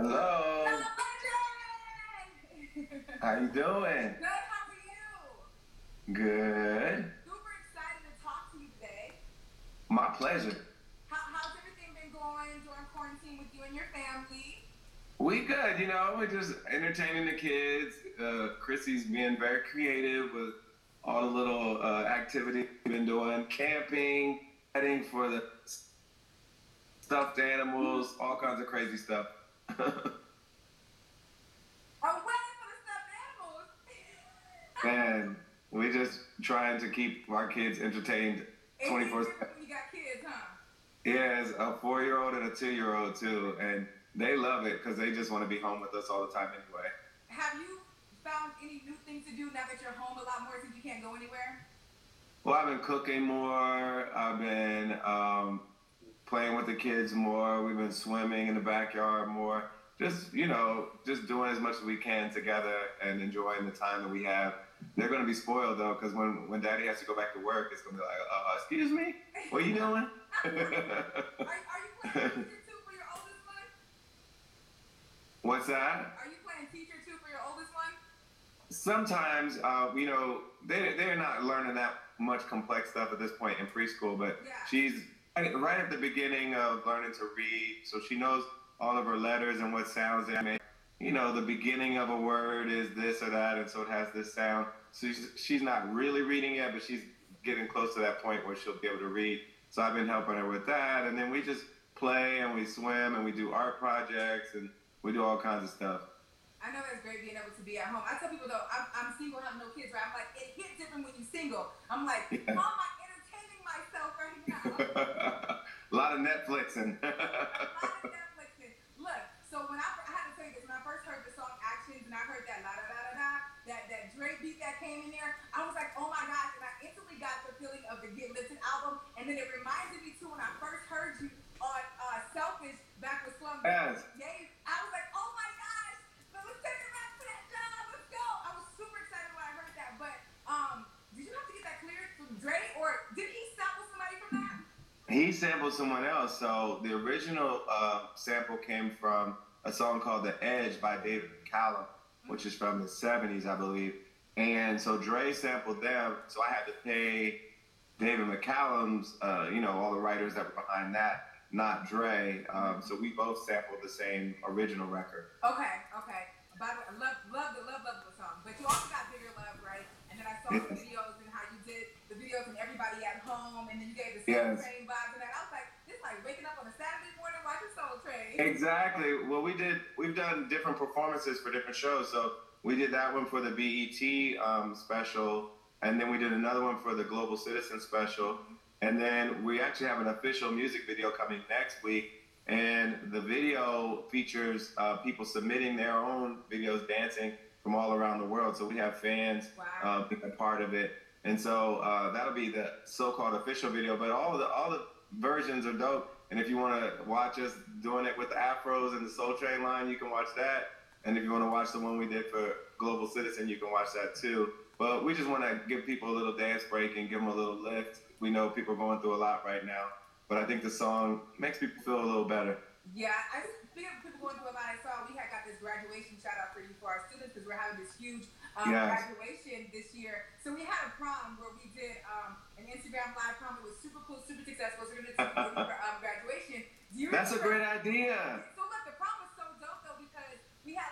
Hello. Hello, How you doing? Good, how are you? Good. Super excited to talk to you today. My pleasure. How's everything been going during quarantine with you and your family? We good, we're just entertaining the kids. Chrissy's being very creative with all the little activities we've been doing, camping, heading for the stuffed animals, all kinds of crazy stuff. A wedding for the stuffed animals. And we just trying to keep our kids entertained It's 24/7. different when you got kids, huh? Yeah, it's a 4-year-old and a 2-year-old too, and they love it because they just want to be home with us all the time anyway. Have you found any new things to do now that you're home a lot more since you can't go anywhere? Well, I've been cooking more. I've been playing with the kids more. We've been swimming in the backyard more. Just, just doing as much as we can together and enjoying the time that we have. They're going to be spoiled, though, because when Daddy has to go back to work, it's going to be like, excuse me? What are you doing? Are you playing teacher too for your oldest one? What's that? Are you playing teacher too for your oldest one? Sometimes, they're not learning that much complex stuff at this point in preschool, but Yeah. she's right at the beginning of learning to read, so she knows all of her letters and what sounds they make. The beginning of a word is this or that, and so it has this sound. So she's not really reading yet, but she's getting close to that point where she'll be able to read. So I've been helping her with that, and then we just play and we swim and we do art projects and we do all kinds of stuff. I know it's great being able to be at home. I tell people though, I'm single, have no kids, right? I'm like, it hits different when you're single. I'm like, Mom, I'm entertaining myself right now. A lot of Netflixing. A lot of Netflixing. Look, so when I had to tell you this, when I first heard the song Actions and I heard that la da da da da, that Drake beat that came in there, I was like, oh my gosh, and I instantly got the feeling of the Get Lifted album, and then it reminded me too when I first heard you on Selfish back with Slum. Yes. Yay. I was like, oh my gosh. Let's take it back to that job. Let's go. I was super excited when I heard that. But did you have to get that cleared from Dre, or did he sample somebody from that? He sampled someone else. So the original sample came from a song called "The Edge" by David McCallum, which is from the '70s, I believe. And so Dre sampled them. So I had to pay David McCallum's, all the writers that were behind that, not Dre. So we both sampled the same original record. Okay. By the way, I love the song. But you also got Bigger Love, right? And then I saw the videos and how you did the videos and everybody at home, and then you gave the Soul Train vibes and that. I was like, this is like waking up on a Saturday morning watching Soul Train. Exactly. Well, we've done different performances for different shows. So we did that one for the BET special, and then we did another one for the Global Citizen special. And then we actually have an official music video coming next week. And the video features people submitting their own videos dancing from all around the world. So we have fans being a part of it. And so that'll be the so-called official video. But all the versions are dope. And if you want to watch us doing it with the afros and the Soul Train line, you can watch that. And if you want to watch the one we did for Global Citizen, you can watch that too. But we just want to give people a little dance break and give them a little lift. We know people are going through a lot right now. But I think the song makes people feel a little better. Yeah, I think people going through a lot. I saw we had got this graduation shout out for you for our students because we're having this huge graduation this year. So we had a prom where we did an Instagram live prom. It was super cool, super successful. So we're going to do graduation. That's a great idea. So look, the prom was so dope though because we had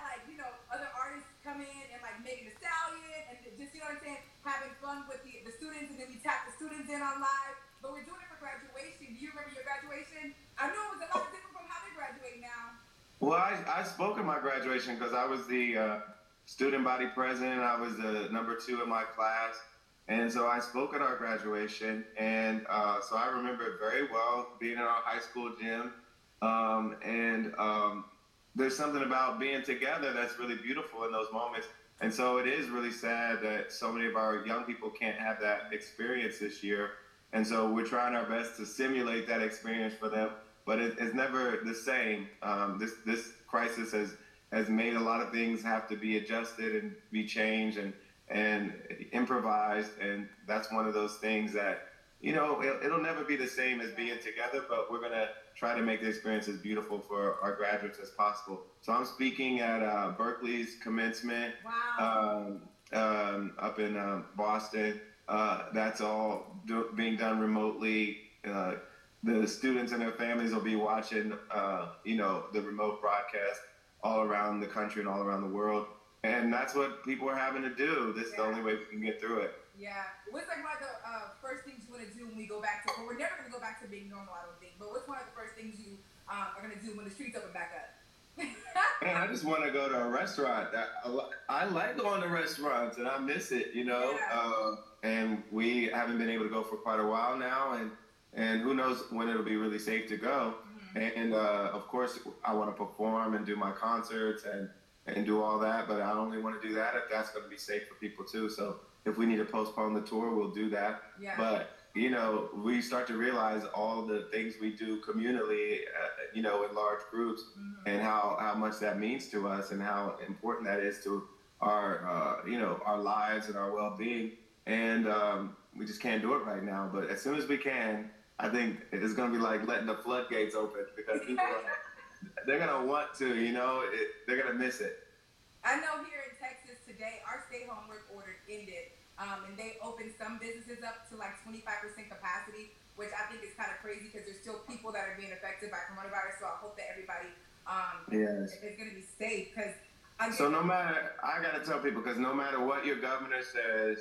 other artists come in and like Megan Thee Stallion and just, what I'm saying, having fun with the students, and then we tap the students in on live. But we're doing it for graduation. Do you remember your graduation? I know it was a lot different from how they graduate now. Well, I spoke at my graduation because I was the student body president. I was the number 2 in my class. And so I spoke at our graduation. And so I remember it very well being in our high school gym. There's something about being together that's really beautiful in those moments. And so it is really sad that so many of our young people can't have that experience this year. And so we're trying our best to simulate that experience for them, but it's never the same. This crisis has made a lot of things have to be adjusted and be changed and improvised, and that's one of those things that it'll never be the same as being together, but we're going to try to make the experience as beautiful for our graduates as possible. So I'm speaking at Berkeley's commencement. Wow. Up in Boston. That's all being done remotely. The students and their families will be watching, the remote broadcast all around the country and all around the world. And that's what people are having to do. This is the only way we can get through it. Yeah. What's like one of the first things you want to do when we go back to, well, we're never going to go back to being normal, I don't think, but what's one of the first things you are going to do when the streets open back up? Man, I just want to go to a restaurant. I like going to restaurants and I miss it, Yeah. And we haven't been able to go for quite a while now, and who knows when it'll be really safe to go. Mm-hmm. And of course, I want to perform and do my concerts and do all that, but I only want to do that if that's going to be safe for people too. So if we need to postpone the tour, we'll do that. Yeah. But we start to realize all the things we do communally, in large groups, mm-hmm. and how much that means to us and how important that is to our lives and our well-being. And we just can't do it right now. But as soon as we can, I think it's going to be like letting the floodgates open, because people they're going to want to, they're going to miss it. I know here in Texas today, our stay-home work order ended. And they opened some businesses up to like 25% capacity, which I think is kind of crazy because there's still people that are being affected by coronavirus. So I hope that everybody is going to be safe. So I got to tell people, because no matter what your governor says,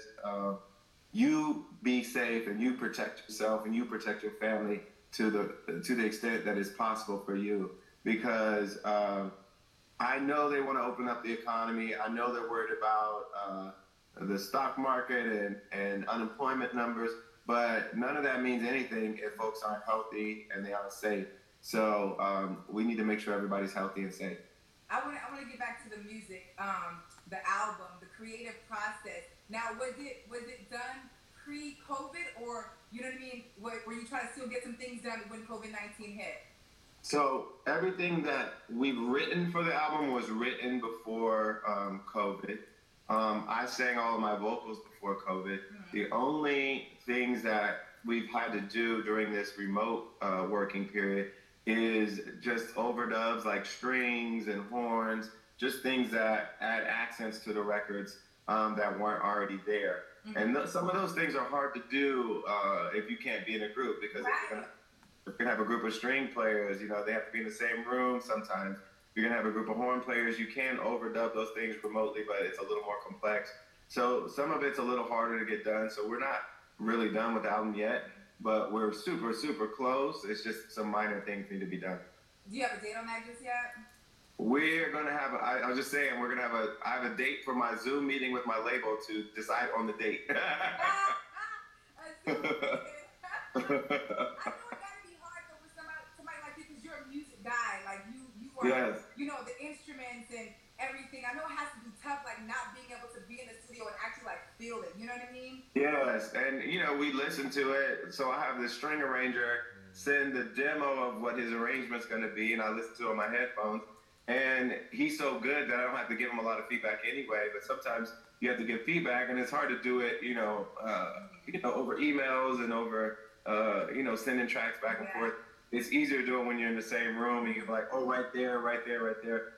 you be safe and you protect yourself and you protect your family to the extent that is possible for you. Because I know they want to open up the economy. I know they're worried about the stock market and unemployment numbers, but none of that means anything if folks aren't healthy and they aren't safe. So we need to make sure everybody's healthy and safe. I want to get back to the music, the album, the creative process. Now, was it done pre-COVID, or you know what I mean? Were you trying to still get some things done when COVID-19 hit? So everything that we've written for the album was written before COVID. I sang all of my vocals before COVID. Mm-hmm. The only things that we've had to do during this remote working period is just overdubs, like strings and horns, just things that add accents to the records that weren't already there. Mm-hmm. And some of those things are hard to do if you can't be in a group, because if you're gonna have a group of string players, they have to be in the same room sometimes. If you're gonna have a group of horn players, you can overdub those things remotely, but it's a little more complex. So some of it's a little harder to get done. So we're not really done with the album yet, but we're super, super close. It's just some minor things need to be done. Do you have a date on that just yet? We're gonna have I was just saying, I have a date for my Zoom meeting with my label to decide on the date. I know it gotta be hard though with somebody like you, because you're a music guy. Like you are, yes. The instruments and everything. I know it has to be tough, like not being able to be in the studio and actually like feel it. You know what I mean? Yes, and we listen to it. So I have the string arranger send the demo of what his arrangement's going to be, and I listen to it on my headphones. And he's so good that I don't have to give him a lot of feedback anyway. But sometimes you have to give feedback, and it's hard to do it, over emails and over, sending tracks back and forth. It's easier to do it when you're in the same room and you're like, oh, right there, right there, right there.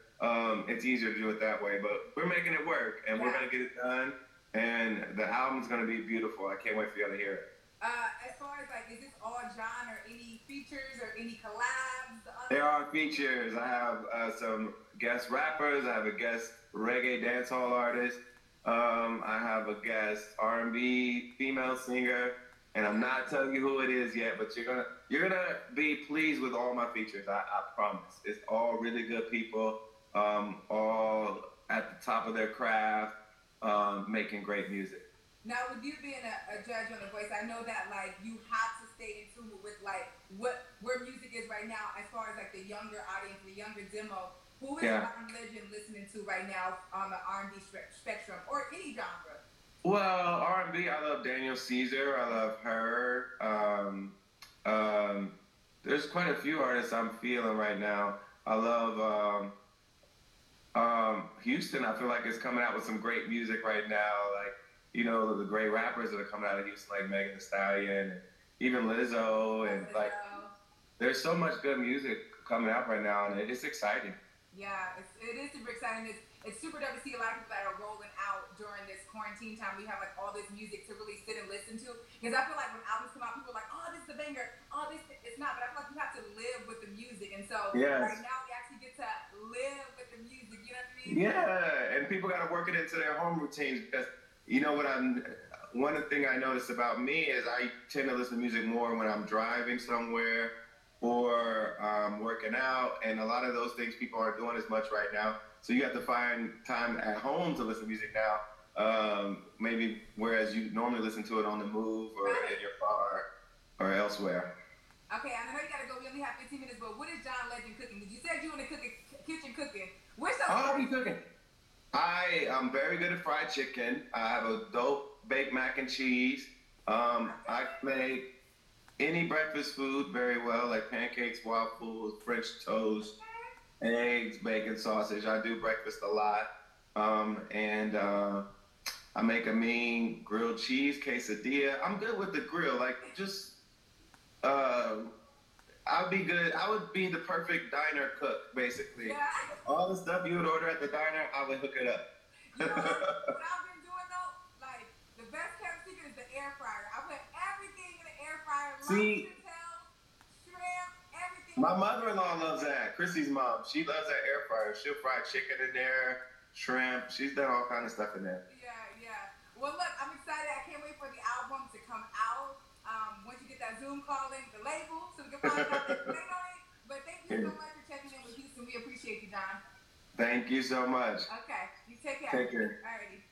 It's easier to do it that way, but we're making it work, and we're going to get it done. And the album's going to be beautiful. I can't wait for y'all to hear it. As far as is this all John, or any features or any collabs? There are features. I have some guest rappers. I have a guest reggae dancehall artist. I have a guest R&B female singer, and I'm not telling you who it is yet, but you're gonna be pleased with all my features. I promise. It's all really good people, all at the top of their craft, making great music. Now, with you being a judge on The Voice, I know that you have to stay in tune with where music is right now, as far as the younger audience, the younger demo. Who is John Legend listening to right now on the R&B spectrum, or any genre? Well, R&B, I love Daniel Caesar. I love her. There's quite a few artists I'm feeling right now. I love Houston. I feel like it's coming out with some great music right now. The great rappers that are coming out of Houston, like Megan Thee Stallion even Lizzo, and like there's so much good music coming out right now, and it's exciting. Yeah, it is super exciting. It's super dope to see a lot of people that are rolling out during this quarantine time. We have like all this music to really sit and listen to. Because I feel like when albums come out, people are like, "Oh, this is a banger." Oh, this it's not. But I feel like you have to live with the music, and so Yes. right now we actually get to live with the music. You know what I mean? Yeah, and people got to work it into their home routines because you know what I'm. One thing I noticed about me is I tend to listen to music more when I'm driving somewhere or working out, and a lot of those things people aren't doing as much right now. So you have to find time at home to listen to music now. Maybe whereas you normally listen to it on the move or in your car or elsewhere. Okay, I know you gotta go. We only have 15 minutes, but what is John Legend cooking? Because you said you in the kitchen cooking. Where's the? I'll be cooking. I am very good at fried chicken. I have a dope baked mac and cheese. I make any breakfast food very well, like pancakes, waffles, French toast, eggs, bacon, sausage. I do breakfast a lot. And I make a mean grilled cheese quesadilla. I'm good with the grill. Like, just, I'd be good. I would be the perfect diner cook, basically. Yeah. All the stuff you would order at the diner, I would hook it up. You know what I've been doing though? Like the best kept secret is the air fryer. I put everything in the air fryer. See, shrimp, everything. my mother-in-law loves that. Chrissy's mom, she loves that air fryer. She'll fry chicken in there, shrimp. She's done all kind of stuff in there. Yeah, yeah. Well, look, I'm excited. I can't wait for the album to come out. Once you get that Zoom call in the label, so we can find out the date on it. But thank you so much for checking in with Houston. We appreciate you, John. Thank you so much. Okay, you take care. Take care. Alrighty.